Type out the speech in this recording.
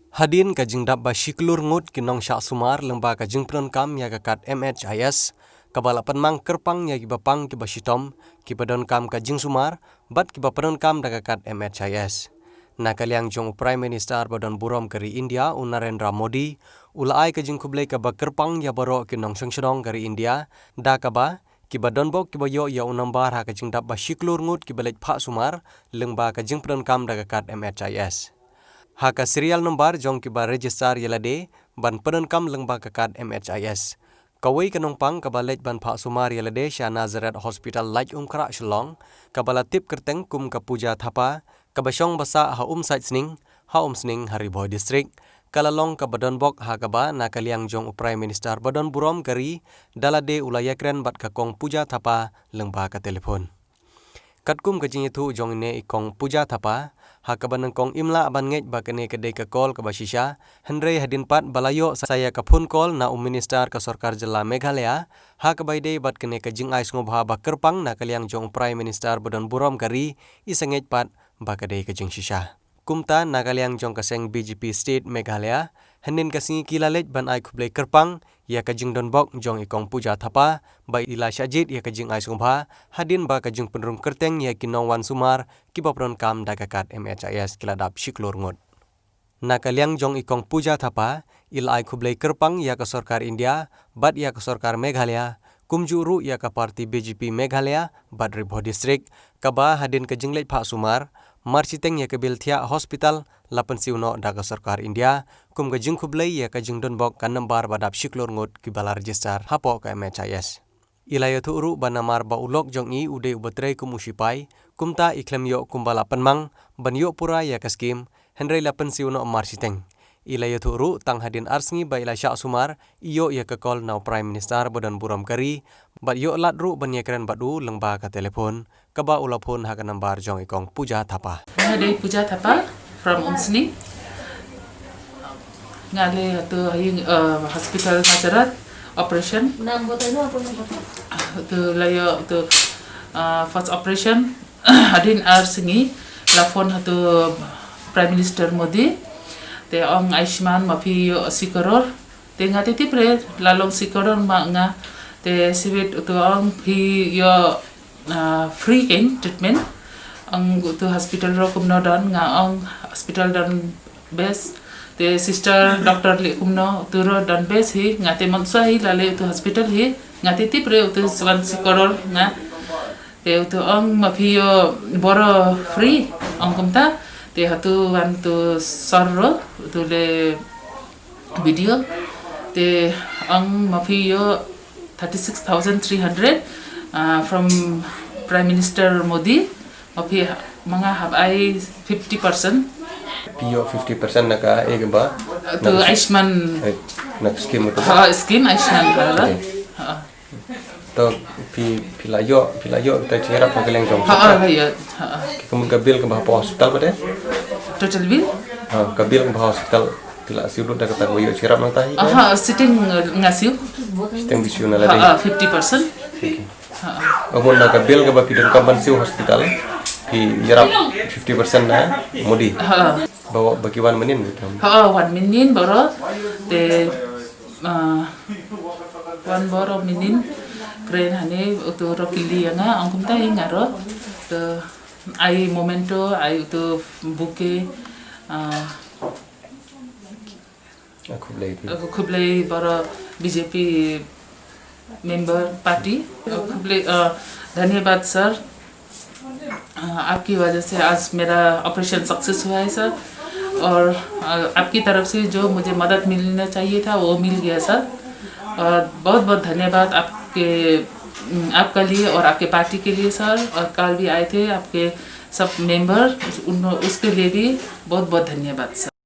Hadin kajing dabba shiklur ngut kinong syak sumar lengba kajing penon ya kakat MHIS kabala penmang kerpang ya kibapang kibashitom kibadon kam kajing sumar bat kibapenon kam dakakat MHIS. Nakaliang jong Prime Minister badon burom kari India Narendra Modi ulai kajing kublai kaba kerpang ya baro kinong sengshedong kari India da kaba kibadon bok kibayo ya unambar ha kajing dabba shiklur ngut kibalej pak sumar lengba kajing penon kam dakakat MHIS. Haka serial nomor jong kiba register yelade ban penon kam lengba kakat MHIS. Kawai kenongpang kabalet ban pak sumar yelade Shah Nazaret Hospital Laj Kra Shlong kabala tip kerteng kum kapuja thapa kabasyong basa ha sait sning Hariboy district kalalong kabadon bok ha kaba nakaliang jong Prime Minister badon burom kari dalade ulayakren bat kakong puja thapa lengba ka telefon. Katkum kajing itu jong ne ikong puja thapa hakaban kong imla aban ngej bakane kedai ke call ke basisha hendrei hadin pat balayo saya ke phone call na minister ke sarkar jilla Meghalaya hakabai dei bat kene ke jing ais ngobha bakerpang na kaliang jong Prime Minister bodon burom kari isengej pat bakadei ke jing shisha kumta na kaliang jong kaseng BJP state Meghalaya henin kasingi kilalej ban ai khublei kerpang ya kajing don bok jong ikong puja thapa bai ila syajit ya kajing ais ngobha hadin ba kajing penrum kerteng ya kinong wan sumar kibapron kam dakakat MHIS kiladap shiklur ngut. Nakaliang jong ikong puja thapa ila ai khublei kerpang ya ke sarkar India bat ya ke sarkar Meghalaya kumjuru ya ke parti BJP Meghalaya bat Ribo district kaba hadin kajinglej pak sumar marchiteng ya ke Bilthia hospital lapan siuno da ke sarkar India kum kajing khublei ya kajing don bok kan nambar badap shiklur ngut kibala register hapo ke MHIS. Ilayo thuru banamar ba ulok jong i ude ubatrei kumusipai kumta iklem yo kumbala penmang ban yo pura ya ke skim hendrei lapan siuno marchiteng. Ilayo thuru tang hadin arsengi ba ila syak sumar iyo ya ke call na Prime Minister bodan buram kari bat yo latru ban yakren badu lengba ka telefon kaba ulapun ha ka nambar jong ikong puja thapa. Dari puja thapa from Umsni ngale to hospital Nazaret operation to layo to first operation hadin arsengi lafon to Prime Minister Modi te ong Aishman mapi yo sikoror te ngati tipre lalong sikoror ma nga te sibit to ong hi yo free treatment ang to hospital ro kumno don nga ong hospital don best te sister doctor li kumno to ro don best hi ngati mansa hi lale to hospital hi ngati tipre to swan sikoror nga te to ong mapi yo boro free ong kumta te hatu wan tu sorro tu le video te ang mafiyo 36,300 from Prime Minister Modi mafi mga habai 50% Pio 50% naka egba tu Aishman nak skim itu skim Aishman bala to pilayo kita cerap pakaleng jong ya kemudian kabil ke bahapa hospital pada total bill kabil ke bahapa hospital pila siu dah kata boyo cerap nang tahi sitting ngasiu sitting bisu na lade 50% amun nak kabil ke bapidon kamban siu hospital pi cerap 50% na Modi bawa bagiwan menin gitu 1 million boro te 1 boro minin kren hane utu rokili nga ang kumta ngaro to ai momento ai utu buke aku play baro BJP member party aku play धन्यवाद सर आपकी वजह से आज मेरा operation success हुआ है सर और आपकी तरफ से जो मुझे मदद मिलना चाहिए था वो मिल गया सर और बहुत बहुत धन्यवाद आपका लिए और आपके पार्टी के लिए सर और कल भी आए थे आपके सब मेंबर उसके लिए भी बहुत बहुत धन्यवाद सर।